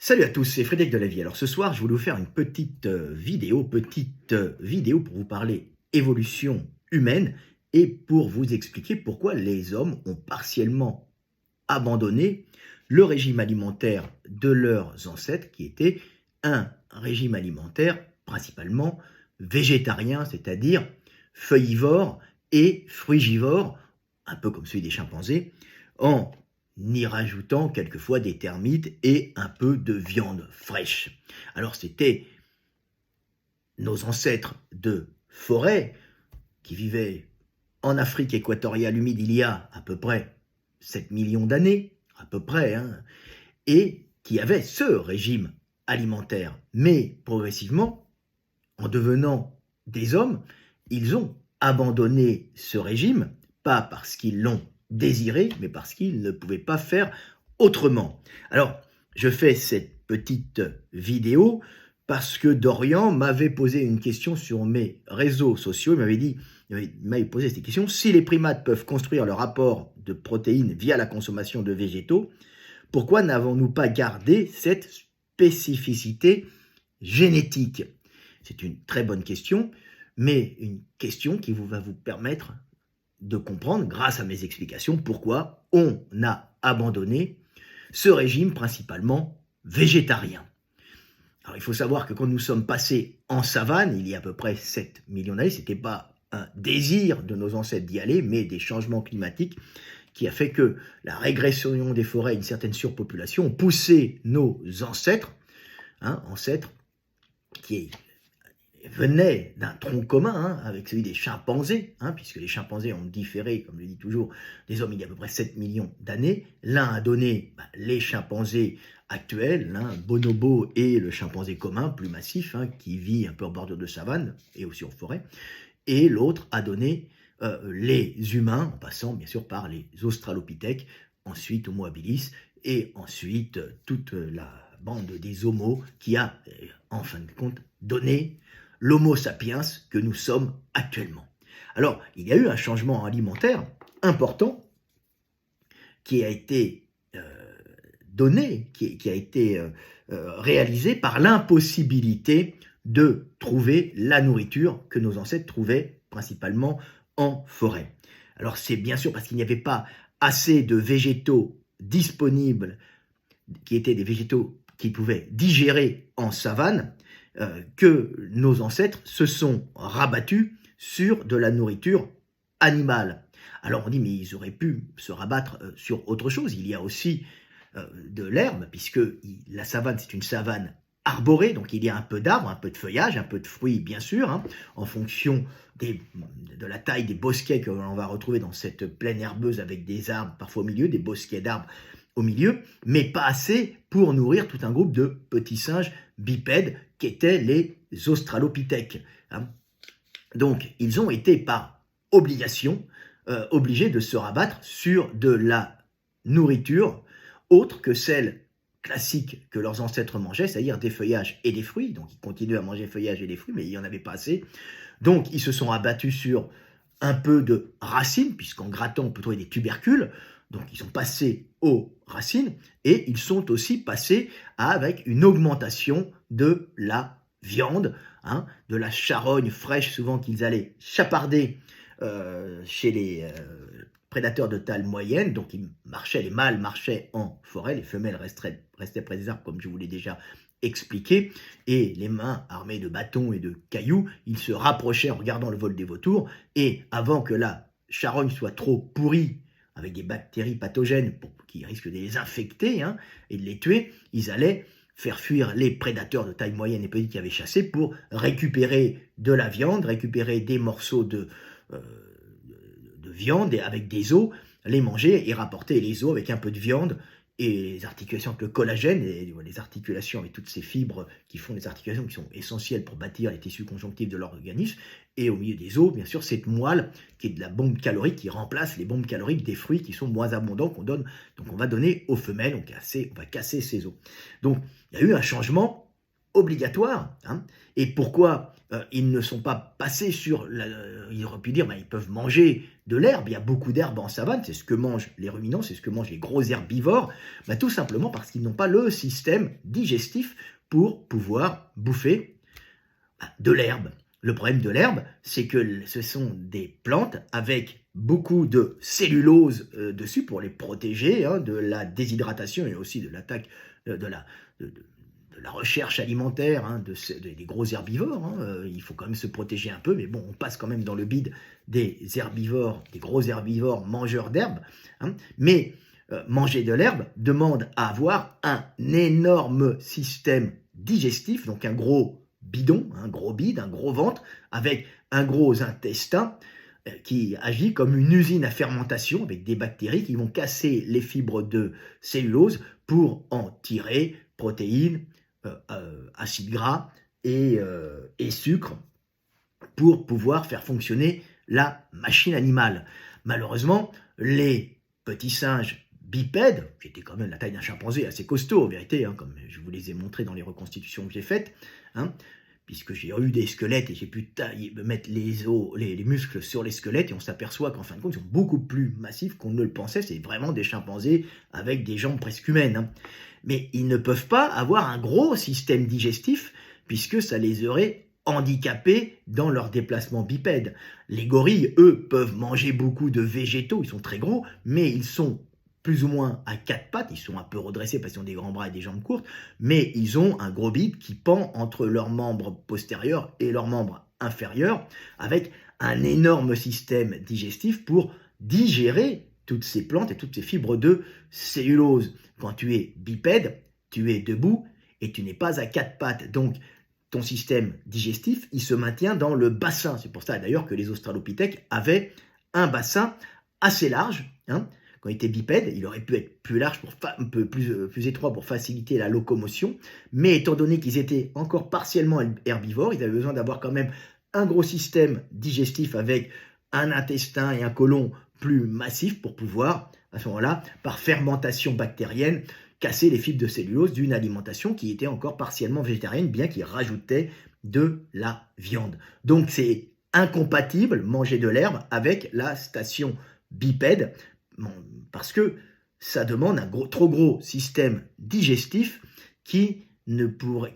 Salut à tous, c'est Frédéric Delavie. Alors ce soir, je voulais vous faire une petite vidéo pour vous parler évolution humaine et pour vous expliquer pourquoi les hommes ont partiellement abandonné le régime alimentaire de leurs ancêtres qui était un régime alimentaire principalement végétarien, c'est-à-dire feuillivore et frugivore, un peu comme celui des chimpanzés, en y rajoutant quelquefois des termites et un peu de viande fraîche. Alors c'était nos ancêtres de forêt qui vivaient en Afrique équatoriale humide il y a à peu près 7 millions d'années, à peu près, et qui avaient ce régime alimentaire. Mais progressivement, en devenant des hommes, ils ont abandonné ce régime, pas parce qu'ils l'ont désiré, mais parce qu'ils ne pouvaient pas faire autrement. Alors, je fais cette petite vidéo parce que Dorian m'avait posé une question sur mes réseaux sociaux. Il m'avait posé cette question: si les primates peuvent construire leur apport de protéines via la consommation de végétaux, pourquoi n'avons-nous pas gardé cette spécificité génétique? C'est une très bonne question, mais une question qui va vous permettre de comprendre, grâce à mes explications, pourquoi on a abandonné ce régime principalement végétarien. Alors, il faut savoir que quand nous sommes passés en savane, il y a à peu près 7 millions d'années, ce n'était pas un désir de nos ancêtres d'y aller, mais des changements climatiques qui a fait que la régression des forêts et une certaine surpopulation ont poussé nos ancêtres, qui venaient d'un tronc commun avec celui des chimpanzés, puisque les chimpanzés ont différé, comme je dis toujours, des hommes il y a à peu près 7 millions d'années. L'un a donné les chimpanzés actuels, bonobo, et le chimpanzé commun, plus massif, qui vit un peu en bordure de savane et aussi en forêt, et l'autre a donné les humains, en passant bien sûr par les australopithèques, ensuite Homo habilis, et ensuite toute la bande des homos qui a, en fin de compte, donné l'homo sapiens que nous sommes actuellement. Alors, il y a eu un changement alimentaire important qui a été donné, qui a été réalisé par l'impossibilité de trouver la nourriture que nos ancêtres trouvaient principalement en forêt. Alors c'est bien sûr parce qu'il n'y avait pas assez de végétaux disponibles, qui étaient des végétaux qui pouvaient digérer en savane, que nos ancêtres se sont rabattus sur de la nourriture animale. Alors on dit, mais ils auraient pu se rabattre sur autre chose. Il y a aussi de l'herbe, puisque la savane, c'est une savane arborée, donc il y a un peu d'arbres, un peu de feuillage, un peu de fruits, bien sûr, en fonction de la taille des bosquets que l'on va retrouver dans cette plaine herbeuse avec des arbres parfois au milieu, des bosquets d'arbres au milieu, mais pas assez pour nourrir tout un groupe de petits singes bipèdes qui étaient les australopithèques. Donc, ils ont été par obligation obligés de se rabattre sur de la nourriture autre que celle classique que leurs ancêtres mangeaient, c'est-à-dire des feuillages et des fruits. Donc, ils continuaient à manger feuillages et des fruits, mais il n'y en avait pas assez. Donc, ils se sont rabattus sur un peu de racines, puisqu'en grattant, on peut trouver des tubercules. Donc, ils sont passés aux racines et ils sont aussi passés avec une augmentation de la viande, de la charogne fraîche, souvent qu'ils allaient chaparder chez les prédateurs de taille moyenne. Donc, les mâles marchaient en forêt, les femelles restaient près des arbres, comme je vous l'ai déjà expliqué, et les mains armées de bâtons et de cailloux, ils se rapprochaient en regardant le vol des vautours, et avant que la charogne soit trop pourrie, avec des bactéries pathogènes qui risquent de les infecter et de les tuer, ils allaient faire fuir les prédateurs de taille moyenne et petite qui avaient chassé pour récupérer de la viande, récupérer des morceaux de viande et avec des os, les manger et rapporter les os avec un peu de viande et les articulations avec le collagène, et les articulations avec toutes ces fibres qui font les articulations qui sont essentielles pour bâtir les tissus conjonctifs de l'organisme, et au milieu des os, bien sûr, cette moelle qui est de la bombe calorique qui remplace les bombes caloriques des fruits qui sont moins abondants donc on va donner aux femelles, on va casser ces os. Donc il y a eu un changement obligatoire. Hein. Et pourquoi ils ne sont pas passés sur... ils auraient pu dire, ils peuvent manger de l'herbe, il y a beaucoup d'herbe en savane, c'est ce que mangent les ruminants, c'est ce que mangent les gros herbivores, tout simplement parce qu'ils n'ont pas le système digestif pour pouvoir bouffer de l'herbe. Le problème de l'herbe, c'est que ce sont des plantes avec beaucoup de cellulose dessus pour les protéger de la déshydratation et aussi de l'attaque de la recherche alimentaire des gros herbivores. Il faut quand même se protéger un peu, mais bon, on passe quand même dans le bide des herbivores, des gros herbivores mangeurs d'herbe. Mais manger de l'herbe demande à avoir un énorme système digestif, donc un gros bidon, un gros bide, un gros ventre, avec un gros intestin qui agit comme une usine à fermentation avec des bactéries qui vont casser les fibres de cellulose pour en tirer protéines, acides gras et sucre pour pouvoir faire fonctionner la machine animale. Malheureusement, les petits singes bipèdes, qui étaient quand même la taille d'un chimpanzé assez costaud en vérité, comme je vous les ai montrés dans les reconstitutions que j'ai faites, puisque j'ai eu des squelettes et j'ai pu mettre les muscles sur les squelettes et on s'aperçoit qu'en fin de compte, ils sont beaucoup plus massifs qu'on ne le pensait. C'est vraiment des chimpanzés avec des jambes presque humaines. Mais ils ne peuvent pas avoir un gros système digestif puisque ça les aurait handicapés dans leur déplacement bipède. Les gorilles, eux, peuvent manger beaucoup de végétaux, ils sont très gros, mais ils sont plus ou moins à quatre pattes, ils sont un peu redressés parce qu'ils ont des grands bras et des jambes courtes, mais ils ont un gros bide qui pend entre leurs membres postérieurs et leurs membres inférieurs, avec un énorme système digestif pour digérer toutes ces plantes et toutes ces fibres de cellulose. Quand tu es bipède, tu es debout et tu n'es pas à quatre pattes, donc ton système digestif, il se maintient dans le bassin. C'est pour ça d'ailleurs que les australopithèques avaient un bassin assez large, Quand il était bipède, il aurait pu être plus large, un peu plus étroit pour faciliter la locomotion. Mais étant donné qu'ils étaient encore partiellement herbivores, ils avaient besoin d'avoir quand même un gros système digestif avec un intestin et un côlon plus massif pour pouvoir, à ce moment-là, par fermentation bactérienne, casser les fibres de cellulose d'une alimentation qui était encore partiellement végétarienne, bien qu'il rajoutait de la viande. Donc c'est incompatible, manger de l'herbe, avec la station bipède, parce que ça demande un trop gros système digestif qui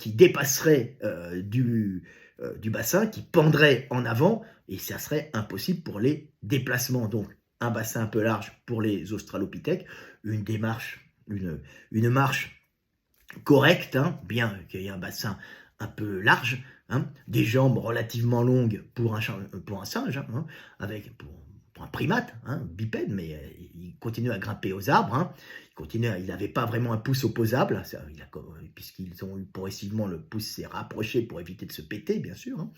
dépasserait du bassin, qui pendrait en avant, et ça serait impossible pour les déplacements. Donc un bassin un peu large pour les australopithèques, une marche correcte, bien qu'il y ait un bassin un peu large, des jambes relativement longues pour un singe, pour un primate, bipède, mais il continue à grimper aux arbres, il n'avait pas vraiment un pouce opposable, puisqu'ils ont eu progressivement le pouce s'est rapproché pour éviter de se péter, bien sûr,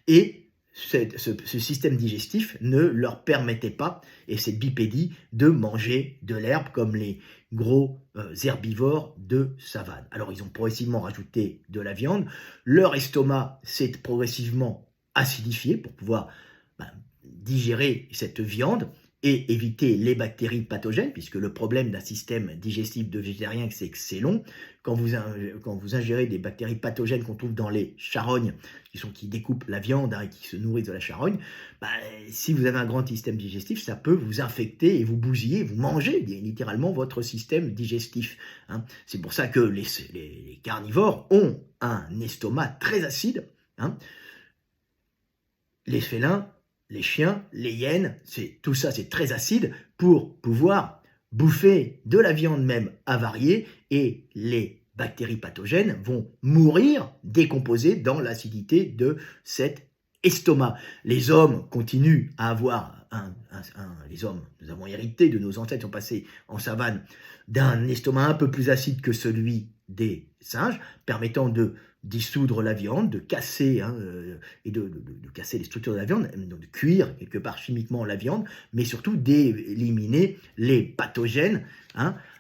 et ce système digestif ne leur permettait pas, et cette bipédie, de manger de l'herbe comme les gros herbivores de savane. Alors ils ont progressivement rajouté de la viande, leur estomac s'est progressivement acidifié pour pouvoir digérer cette viande et éviter les bactéries pathogènes, puisque le problème d'un système digestif de végétarien, c'est que c'est long. Quand vous ingérez des bactéries pathogènes qu'on trouve dans les charognes, qui découpent la viande et qui se nourrissent de la charogne, si vous avez un grand système digestif, ça peut vous infecter et vous bousiller, vous manger littéralement votre système digestif. C'est pour ça que les carnivores ont un estomac très acide. Les félins, les chiens, les hyènes, tout ça c'est très acide pour pouvoir bouffer de la viande même avariée, et les bactéries pathogènes vont mourir décomposées dans l'acidité de cet estomac. Les hommes continuent à avoir les hommes, nous avons hérité de nos ancêtres qui sont passés en savane d'un estomac un peu plus acide que celui des singes, permettant de dissoudre la viande, de casser et de casser les structures de la viande, de cuire quelque part chimiquement la viande, mais surtout d'éliminer les pathogènes,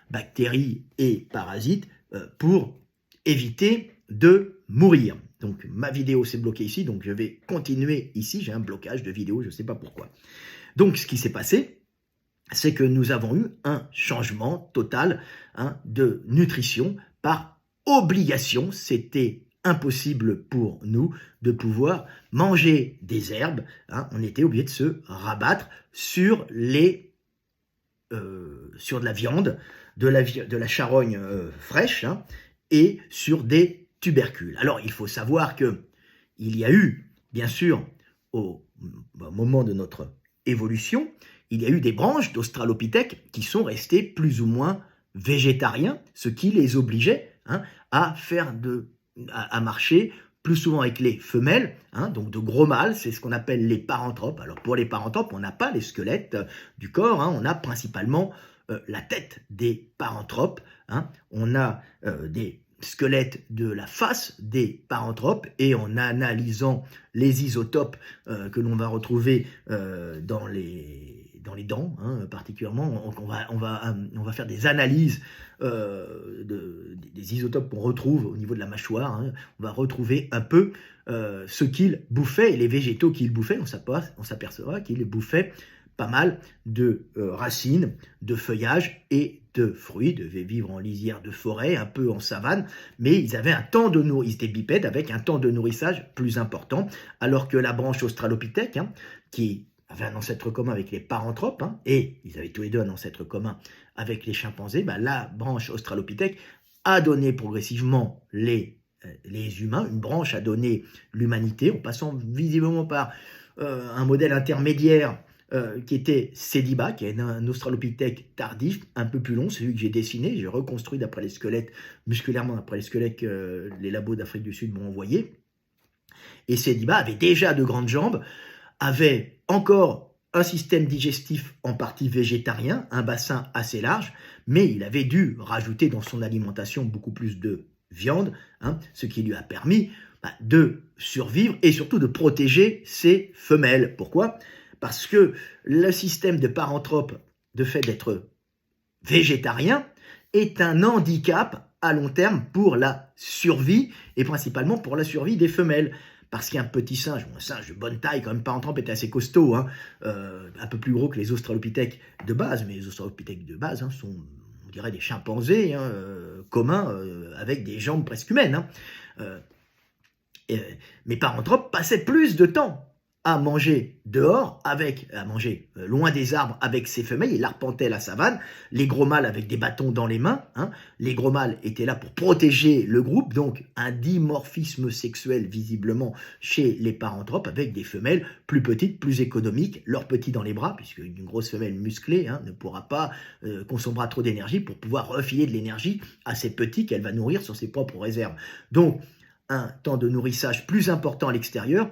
bactéries et parasites, pour éviter de mourir. Donc ma vidéo s'est bloquée ici, donc je vais continuer ici, j'ai un blocage de vidéo, je ne sais pas pourquoi. Donc ce qui s'est passé, c'est que nous avons eu un changement total de nutrition par obligation. C'était impossible pour nous de pouvoir manger des herbes. Hein. On était obligé de se rabattre sur sur de la viande, de la charogne fraîche, hein, et sur des tubercules. Alors, il faut savoir que il y a eu, bien sûr, au moment de notre évolution, il y a eu des branches d'Australopithèques qui sont restées plus ou moins végétariens, ce qui les obligeait, hein, à marcher plus souvent avec les femelles, hein, donc de gros mâles, c'est ce qu'on appelle les paranthropes. Alors pour les paranthropes, on n'a pas les squelettes du corps, hein, on a principalement la tête des paranthropes, hein, on a des squelettes de la face des paranthropes, et en analysant les isotopes que l'on va retrouver dans les dents, hein, particulièrement, on va faire des analyses des isotopes qu'on retrouve au niveau de la mâchoire, hein. On va retrouver un peu ce qu'ils bouffaient, et les végétaux qu'ils bouffaient. On s'apercevra qu'ils bouffaient pas mal de racines, de feuillages et de fruits, devaient vivre en lisière de forêt, un peu en savane, mais ils avaient un temps de nourrissage, ils étaient bipèdes avec un temps de nourrissage plus important, alors que la branche Australopithèque, hein, qui avait un ancêtre commun avec les paranthropes, hein, et ils avaient tous les deux un ancêtre commun avec les chimpanzés, la branche Australopithèque a donné progressivement les humains, une branche a donné l'humanité, en passant visiblement par un modèle intermédiaire qui était Sediba, qui est un Australopithèque tardif, un peu plus long, celui que j'ai dessiné, j'ai reconstruit d'après les squelettes, musculairement d'après les squelettes que les labos d'Afrique du Sud m'ont envoyés. Et Sediba avait déjà de grandes jambes, avait encore un système digestif en partie végétarien, un bassin assez large, mais il avait dû rajouter dans son alimentation beaucoup plus de viande, hein, ce qui lui a permis de survivre et surtout de protéger ses femelles. Pourquoi ? Parce que le système de paranthrope, de fait d'être végétarien, est un handicap à long terme pour la survie, et principalement pour la survie des femelles. Parce qu'un petit singe, un singe de bonne taille, quand même, paranthrope était assez costaud, hein, un peu plus gros que les australopithèques de base, mais les australopithèques de base, hein, sont, on dirait, des chimpanzés, hein, communs, avec des jambes presque humaines. Hein. Mais paranthrope passait plus de temps à manger dehors, à manger loin des arbres avec ses femelles. Il arpentait la savane, les gros mâles avec des bâtons dans les mains. Hein. Les gros mâles étaient là pour protéger le groupe, donc un dimorphisme sexuel visiblement chez les paranthropes, avec des femelles plus petites, plus économiques, leurs petits dans les bras, puisque une grosse femelle musclée, hein, ne pourra pas consommera trop d'énergie pour pouvoir refiler de l'énergie à ses petits qu'elle va nourrir sur ses propres réserves. Donc un temps de nourrissage plus important à l'extérieur,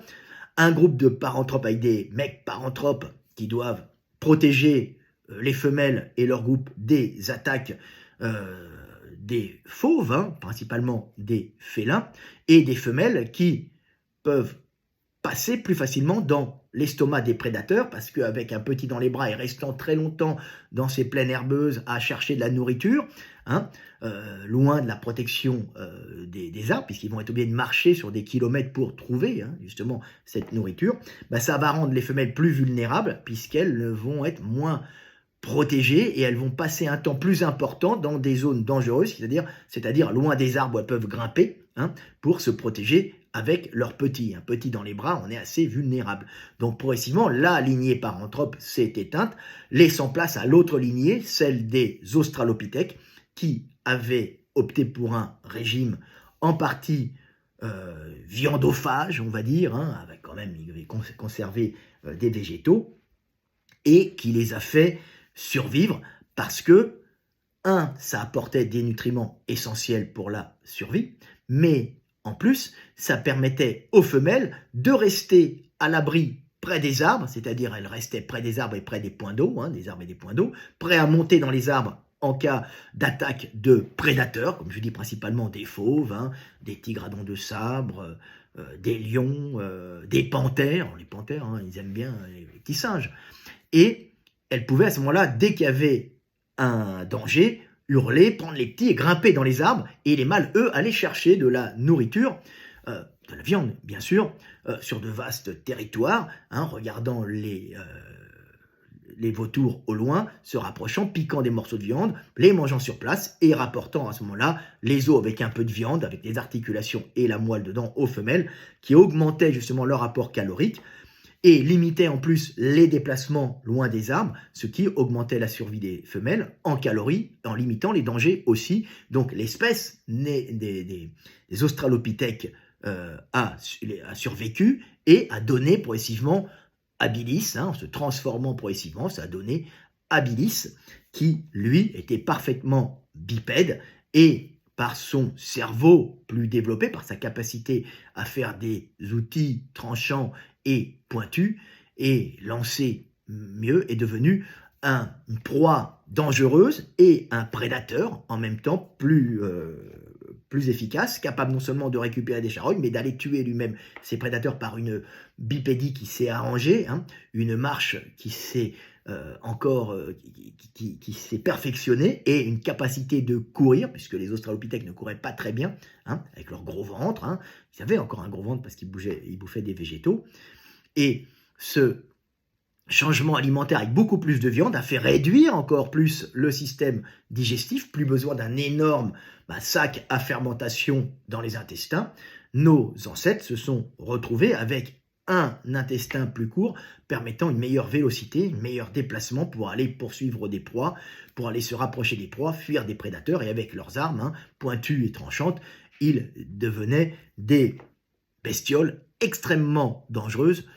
un groupe de paranthropes avec des mecs paranthropes qui doivent protéger les femelles et leur groupe des attaques des fauves, hein, principalement des félins, et des femelles qui peuvent passer plus facilement dans l'estomac des prédateurs, parce qu'avec un petit dans les bras et restant très longtemps dans ces plaines herbeuses à chercher de la nourriture, hein, loin de la protection des arbres, puisqu'ils vont être obligés de marcher sur des kilomètres pour trouver, hein, justement cette nourriture, ça va rendre les femelles plus vulnérables, puisqu'elles vont être moins protégées et elles vont passer un temps plus important dans des zones dangereuses, c'est-à-dire loin des arbres où elles peuvent grimper, hein, pour se protéger avec leurs petits. Un petit dans les bras, on est assez vulnérable. Donc progressivement, la lignée paranthrope s'est éteinte, laissant place à l'autre lignée, celle des australopithèques, qui avaient opté pour un régime en partie viandophage, on va dire, hein, avec quand même, ils avaient conservé des végétaux, et qui les a fait survivre parce que, ça apportait des nutriments essentiels pour la survie, mais en plus, ça permettait aux femelles de rester à l'abri près des arbres, c'est-à-dire elles restaient près des arbres et près des points d'eau, hein, des arbres et des points d'eau, prêts à monter dans les arbres en cas d'attaque de prédateurs, comme je dis principalement des fauves, hein, des tigres à dents de sabre, des lions, des panthères. Les panthères, hein, ils aiment bien les petits singes. Et elles pouvaient à ce moment-là, dès qu'il y avait un danger, hurler, prendre les petits et grimper dans les arbres, et les mâles, eux, allaient chercher de la nourriture, de la viande, bien sûr, sur de vastes territoires, hein, regardant les les vautours au loin, se rapprochant, piquant des morceaux de viande, les mangeant sur place et rapportant à ce moment-là les os avec un peu de viande, avec des articulations et la moelle dedans aux femelles, qui augmentaient justement leur apport calorique et limitaient en plus les déplacements loin des arbres, ce qui augmentait la survie des femelles en calories, en limitant les dangers aussi. Donc l'espèce des australopithèques a survécu et a donné progressivement habilis, en se transformant progressivement, ça a donné habilis, qui, lui, était parfaitement bipède, et par son cerveau plus développé, par sa capacité à faire des outils tranchants et pointus, et lancer mieux, est devenu une proie dangereuse et un prédateur en même temps plus efficace, capable non seulement de récupérer des charognes, mais d'aller tuer lui-même ses prédateurs par une bipédie qui s'est arrangée, une marche qui s'est qui s'est perfectionnée, et une capacité de courir, puisque les australopithèques ne couraient pas très bien, avec leur gros ventre, ils avaient encore un gros ventre parce qu'ils bouffaient des végétaux, et ce changement alimentaire avec beaucoup plus de viande a fait réduire encore plus le système digestif, plus besoin d'un énorme sac à fermentation dans les intestins. Nos ancêtres se sont retrouvés avec un intestin plus court, permettant une meilleure vélocité, un meilleur déplacement pour aller poursuivre des proies, pour aller se rapprocher des proies, fuir des prédateurs, et avec leurs armes pointues et tranchantes, ils devenaient des bestioles extrêmement dangereuses,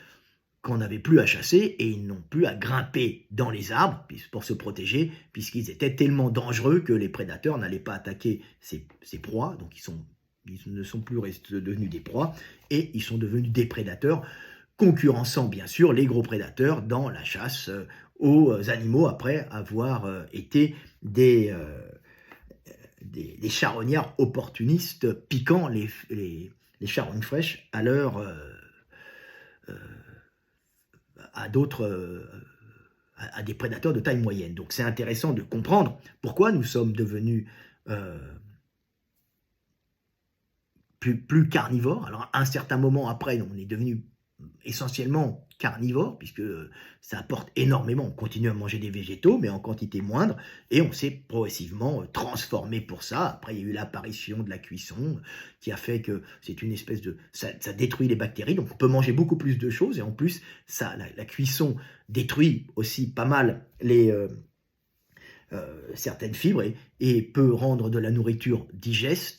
qu'on n'avait plus à chasser, et ils n'ont plus à grimper dans les arbres pour se protéger, puisqu'ils étaient tellement dangereux que les prédateurs n'allaient pas attaquer ces proies, donc ils ne sont plus devenus des proies, et ils sont devenus des prédateurs, concurrençant bien sûr les gros prédateurs dans la chasse aux animaux, après avoir été des charognards opportunistes, piquant les charognes fraîches à leur... à des prédateurs de taille moyenne. Donc c'est intéressant de comprendre pourquoi nous sommes devenus plus carnivores. Alors à un certain moment après, on est devenu essentiellement carnivore, puisque ça apporte énormément. On continue à manger des végétaux, mais en quantité moindre, et on s'est progressivement transformé pour ça. Après, il y a eu l'apparition de la cuisson, qui a fait que c'est une espèce de... Ça détruit les bactéries, donc on peut manger beaucoup plus de choses, et en plus, la cuisson détruit aussi pas mal certaines fibres, et peut rendre de la nourriture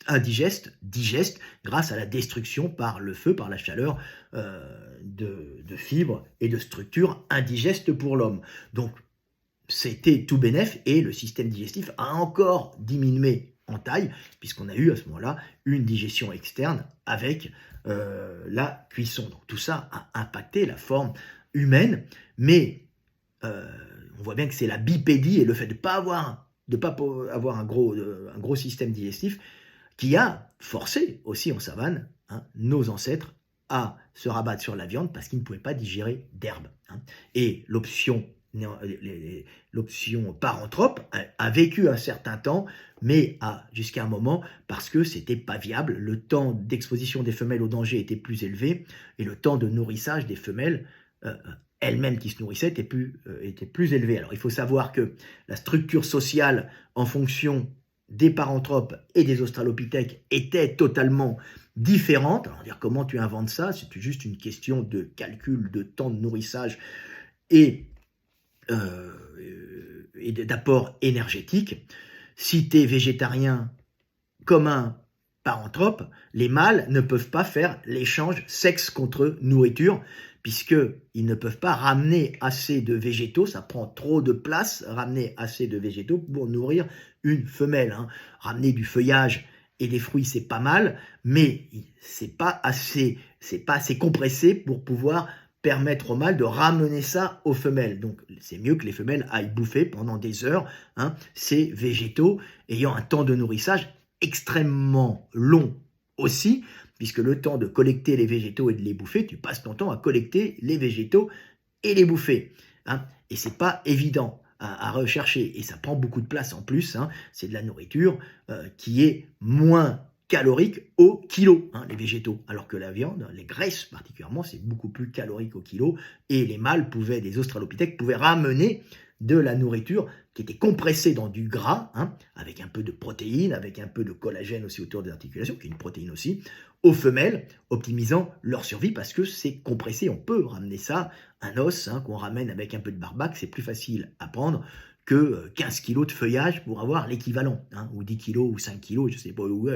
indigeste, digeste, grâce à la destruction par le feu, par la chaleur de fibres et de structures indigestes pour l'homme. Donc c'était tout bénef, et le système digestif a encore diminué en taille, puisqu'on a eu à ce moment-là une digestion externe avec la cuisson. Donc tout ça a impacté la forme humaine, mais on voit bien que c'est la bipédie et le fait de ne pas avoir un gros système digestif qui a forcé aussi en savane nos ancêtres à se rabattre sur la viande, parce qu'ils ne pouvaient pas digérer d'herbe. Et l'option paranthrope a vécu un certain temps, mais jusqu'à un moment, parce que c'était pas viable, le temps d'exposition des femelles au danger était plus élevé, et le temps de nourrissage des femelles elles-mêmes qui se nourrissaient était plus élevé. Alors il faut savoir que la structure sociale en fonction des paranthropes et des australopithèques était totalement différente. Alors dire comment tu inventes ça, c'est juste une question de calcul de temps de nourrissage et d'apport énergétique. Si tu es végétarien comme un paranthrope, les mâles ne peuvent pas faire l'échange sexe contre nourriture, puisqu'ils ne peuvent pas ramener assez de végétaux, ça prend trop de place, ramener assez de végétaux pour nourrir une femelle. Ramener du feuillage et des fruits, c'est pas mal, mais c'est pas assez compressé pour pouvoir permettre au mâle de ramener ça aux femelles. Donc c'est mieux que les femelles aillent bouffer pendant des heures ces végétaux, ayant un temps de nourrissage extrêmement long aussi, puisque le temps de collecter les végétaux et de les bouffer, tu passes ton temps à collecter les végétaux et les bouffer. Et c'est pas évident à rechercher, et ça prend beaucoup de place en plus. C'est de la nourriture qui est moins calorique au kilo, hein, les végétaux, alors que la viande, les graisses particulièrement, c'est beaucoup plus calorique au kilo, et les mâles des australopithèques pouvaient ramener de la nourriture qui était compressée dans du gras, hein, avec un peu de protéines, avec un peu de collagène aussi autour des articulations, qui est une protéine aussi, aux femelles, optimisant leur survie parce que c'est compressé. On peut ramener ça, un os, hein, qu'on ramène avec un peu de barbac, c'est plus facile à prendre que 15 kilos de feuillage pour avoir l'équivalent, hein, ou 10 kilos ou 5 kilos, je ne sais pas où,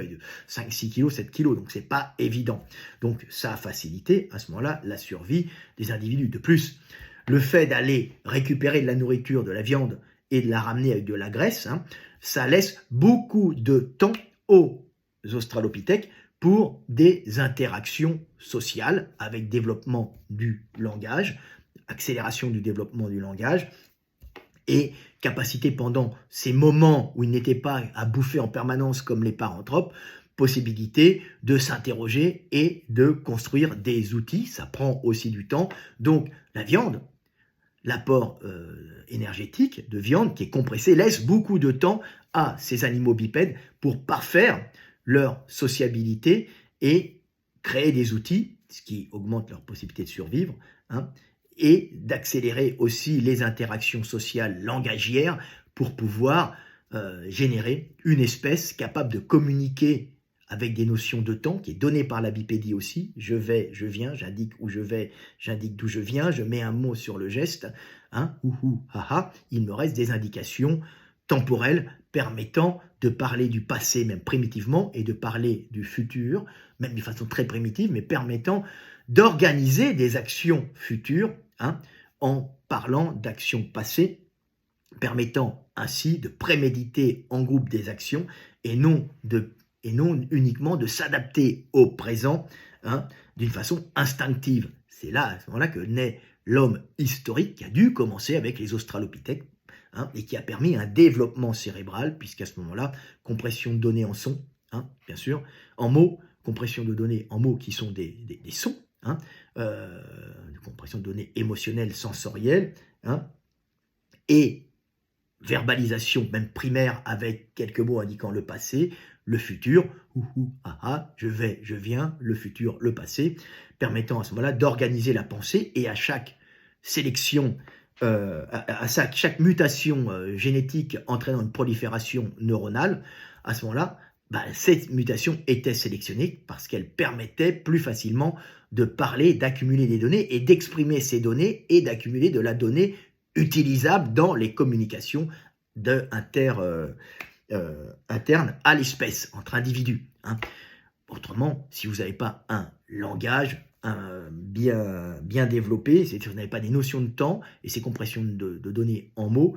5, 6 kilos, 7 kilos, donc c'est pas évident. Donc ça a facilité à ce moment-là la survie des individus. De plus, le fait d'aller récupérer de la nourriture, de la viande, et de la ramener avec de la graisse, hein, ça laisse beaucoup de temps aux australopithèques pour des interactions sociales avec développement du langage, accélération du développement du langage, et capacité pendant ces moments où ils n'étaient pas à bouffer en permanence comme les paranthropes, possibilité de s'interroger et de construire des outils. Ça prend aussi du temps. Donc la viande, l'apport énergétique de viande qui est compressé laisse beaucoup de temps à ces animaux bipèdes pour parfaire leur sociabilité et créer des outils, ce qui augmente leur possibilité de survivre, hein, et d'accélérer aussi les interactions sociales langagières pour pouvoir générer une espèce capable de communiquer avec des notions de temps qui est donnée par la bipédie aussi. Je vais, je viens, j'indique où je vais, j'indique d'où je viens, je mets un mot sur le geste, hein, ouhou, haha. Il me reste des indications temporelles permettant de parler du passé, même primitivement, et de parler du futur, même de façon très primitive, mais permettant d'organiser des actions futures, hein, en parlant d'actions passées, permettant ainsi de préméditer en groupe des actions et non uniquement de s'adapter au présent, hein, d'une façon instinctive. C'est là, à ce moment-là, que naît l'homme historique qui a dû commencer avec les australopithèques, hein, et qui a permis un développement cérébral, puisqu'à ce moment-là, compression de données en sons, hein, bien sûr, en mots, compression de données en mots qui sont des sons, hein, compression de données émotionnelles, sensorielles, hein, et verbalisation même primaire avec quelques mots indiquant le passé, le futur, ouhou, haha, je vais, je viens, le futur, le passé, permettant à ce moment-là d'organiser la pensée et à chaque sélection, chaque mutation génétique entraînant une prolifération neuronale, à ce moment-là, cette mutation était sélectionnée parce qu'elle permettait plus facilement de parler, d'accumuler des données et d'exprimer ces données et d'accumuler de la donnée utilisable dans les communications internes à l'espèce, entre individus, hein. Autrement, si vous n'avez pas un langage bien développé, c'est-à-dire que vous n'avez pas des notions de temps et ces compressions de données en mots,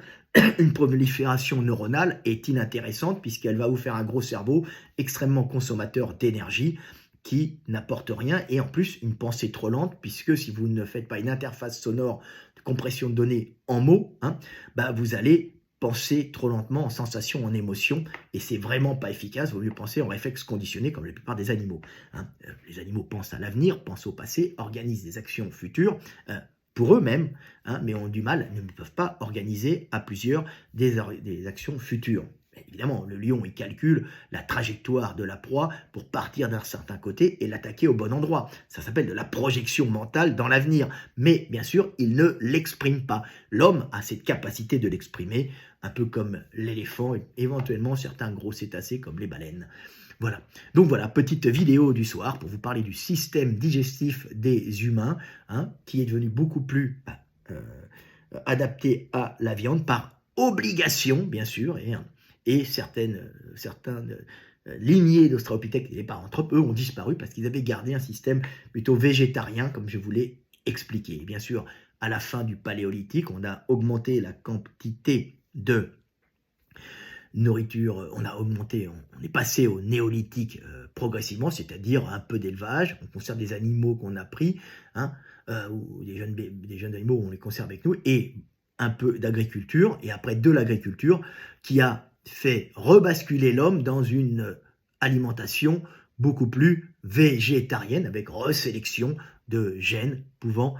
une prolifération neuronale est inintéressante puisqu'elle va vous faire un gros cerveau extrêmement consommateur d'énergie qui n'apporte rien et en plus une pensée trop lente puisque si vous ne faites pas une interface sonore de compression de données en mots, hein, vous allez penser trop lentement en sensations, en émotions, et c'est vraiment pas efficace. Il vaut mieux penser en réflexe conditionné comme la plupart des animaux, hein. Les animaux pensent à l'avenir, pensent au passé, organisent des actions futures pour eux-mêmes, hein, mais ont du mal, ne peuvent pas organiser à plusieurs des actions futures. Évidemment, le lion, il calcule la trajectoire de la proie pour partir d'un certain côté et l'attaquer au bon endroit. Ça s'appelle de la projection mentale dans l'avenir. Mais bien sûr, il ne l'exprime pas. L'homme a cette capacité de l'exprimer, un peu comme l'éléphant et éventuellement certains gros cétacés comme les baleines. Voilà. Donc voilà, petite vidéo du soir pour vous parler du système digestif des humains, hein, qui est devenu beaucoup plus adapté à la viande par obligation, bien sûr, et certains lignées d'australopithèques, les paranthropes, eux, ont disparu parce qu'ils avaient gardé un système plutôt végétarien, comme je vous l'ai expliqué. Et bien sûr, à la fin du paléolithique, on a augmenté la quantité de nourriture, on est passé au néolithique progressivement, c'est-à-dire un peu d'élevage, on conserve des animaux qu'on a pris, hein, ou des jeunes animaux, on les conserve avec nous, et un peu d'agriculture, et après de l'agriculture, qui a fait rebasculer l'homme dans une alimentation beaucoup plus végétarienne, avec resélection de gènes pouvant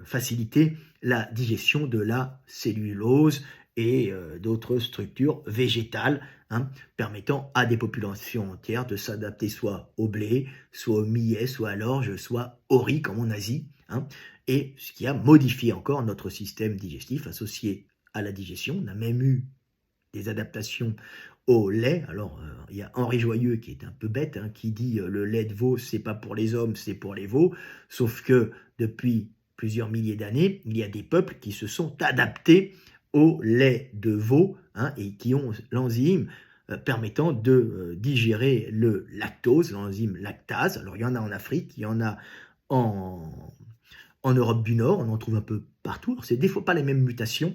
faciliter la digestion de la cellulose et d'autres structures végétales, hein, permettant à des populations entières de s'adapter soit au blé, soit au millet, soit à l'orge, soit au riz comme en Asie, hein, et ce qui a modifié encore notre système digestif associé à la digestion. On a même eu des adaptations au lait. Alors, il y a Henri Joyeux qui est un peu bête, hein, qui dit le lait de veau, c'est pas pour les hommes, c'est pour les veaux. Sauf que depuis plusieurs milliers d'années, il y a des peuples qui se sont adaptés au lait de veau, hein, et qui ont l'enzyme permettant de digérer le lactose, l'enzyme lactase. Alors, il y en a en Afrique, il y en a en, en Europe du Nord, on en trouve un peu partout. Alors, c'est des fois pas les mêmes mutations,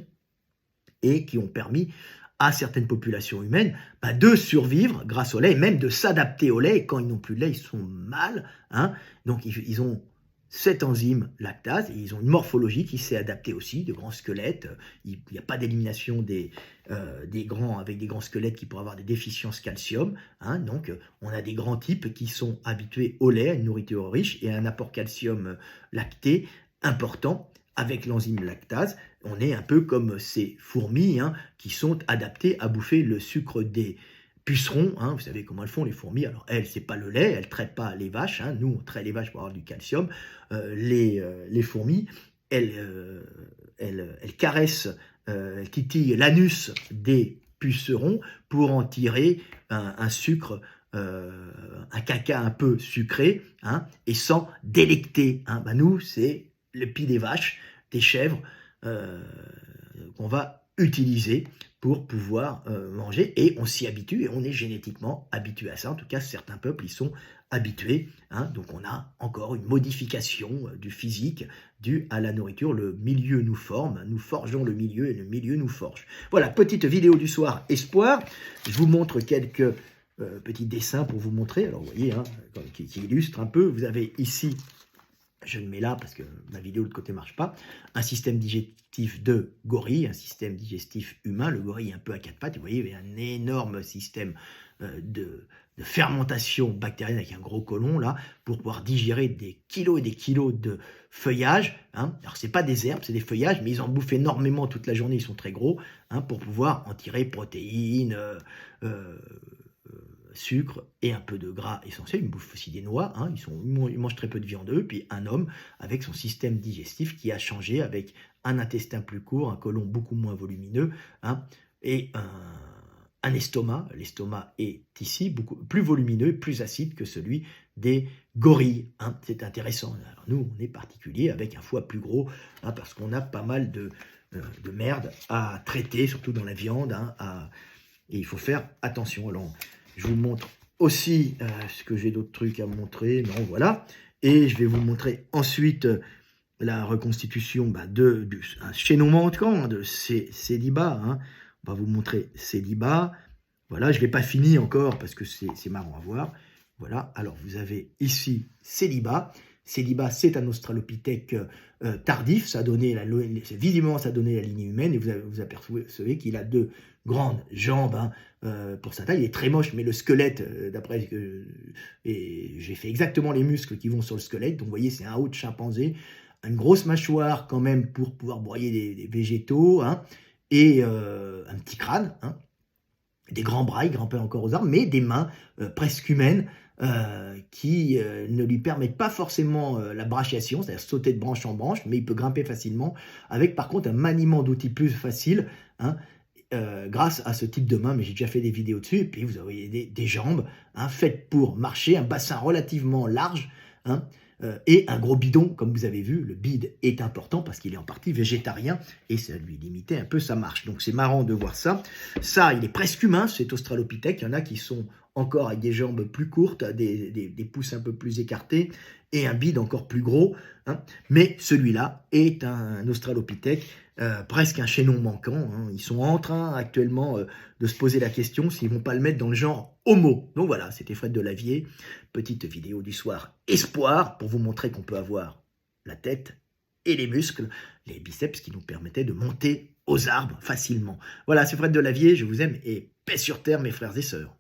et qui ont permis à certaines populations humaines de survivre grâce au lait, et même de s'adapter au lait. Et quand ils n'ont plus de lait, ils sont mal, hein. Donc ils ont cette enzyme lactase, et ils ont une morphologie qui s'est adaptée aussi, de grands squelettes. Il n'y a pas d'élimination des grands, avec des grands squelettes qui pourraient avoir des déficiences calcium, hein. Donc on a des grands types qui sont habitués au lait, à une nourriture riche et à un apport calcium lacté important. Avec l'enzyme lactase, on est un peu comme ces fourmis, hein, qui sont adaptées à bouffer le sucre des pucerons, hein. Vous savez comment elles font, les fourmis. Alors elles, c'est pas le lait, elles ne traitent pas les vaches, hein. Nous, on traite les vaches pour avoir du calcium. Les fourmis, elles caressent, elles titillent l'anus des pucerons pour en tirer un sucre, un caca un peu sucré, hein, et sans délecter, hein. Nous, c'est le pis des vaches, des chèvres, qu'on va utiliser pour pouvoir manger, et on s'y habitue, et on est génétiquement habitué à ça. En tout cas, certains peuples y sont habitués, hein. Donc on a encore une modification du physique due à la nourriture. Le milieu nous forme, nous forgeons le milieu, et le milieu nous forge. Voilà, petite vidéo du soir espoir. Je vous montre quelques petits dessins pour vous montrer. Alors vous voyez, hein, qui illustrent un peu. Vous avez ici, je le mets là parce que ma vidéo de l'autre côté ne marche pas, un système digestif de gorille, un système digestif humain. Le gorille est un peu à quatre pattes. Vous voyez, il y a un énorme système de fermentation bactérienne avec un gros côlon là, pour pouvoir digérer des kilos et des kilos de feuillage, hein. Alors c'est pas des herbes, c'est des feuillages, mais ils en bouffent énormément toute la journée, ils sont très gros, hein, pour pouvoir en tirer protéines, sucre et un peu de gras essentiel. Ils bouffent aussi des noix, hein. Ils mangent très peu de viande eux. Puis un homme avec son système digestif qui a changé, avec un intestin plus court, un côlon beaucoup moins volumineux, hein, et un estomac. L'estomac est ici beaucoup plus volumineux, plus acide que celui des gorilles, hein. C'est intéressant. Alors nous, on est particulier avec un foie plus gros, hein, parce qu'on a pas mal de merde à traiter, surtout dans la viande, hein, et il faut faire attention. Alors, je vous montre aussi, ce que j'ai d'autres trucs à vous montrer. Non, voilà. Et je vais vous montrer ensuite la reconstitution un chaînon manquant, hein, de célibat, hein. On va vous montrer célibat. Voilà, je ne l'ai pas fini encore parce que c'est marrant à voir. Voilà, alors vous avez ici célibat. Célibat, c'est un australopithèque tardif. Visiblement, ça a donné la lignée humaine. Et vous apercevez qu'il a deux grandes jambes, hein, pour sa taille. Il est très moche, mais le squelette, d'après et j'ai fait exactement les muscles qui vont sur le squelette. Donc vous voyez, c'est un haut de chimpanzé. Une grosse mâchoire quand même pour pouvoir broyer des végétaux, hein, et un petit crâne, hein, des grands bras, il grimpait encore aux arbres, mais des mains presque humaines, qui ne lui permettent pas forcément la brachiation, c'est-à-dire sauter de branche en branche, mais il peut grimper facilement, avec par contre un maniement d'outils plus facile, hein, grâce à ce type de main. Mais j'ai déjà fait des vidéos dessus. Et puis vous avez des jambes, hein, faites pour marcher, un bassin relativement large, hein, et un gros bidon, comme vous avez vu. Le bide est important parce qu'il est en partie végétarien et ça lui limitait un peu sa marche. Donc c'est marrant de voir ça. Ça, il est presque humain, cet australopithèque. Il y en a qui sont encore avec des jambes plus courtes, des pouces un peu plus écartés et un bide encore plus gros, hein. Mais celui-là est un australopithèque, presque un chaînon manquant, hein. Ils sont en train actuellement de se poser la question s'ils ne vont pas le mettre dans le genre Homo. Donc voilà, c'était Fred Delavier, petite vidéo du soir espoir pour vous montrer qu'on peut avoir la tête et les muscles, les biceps qui nous permettaient de monter aux arbres facilement. Voilà, c'est Fred Delavier, je vous aime et paix sur terre mes frères et sœurs.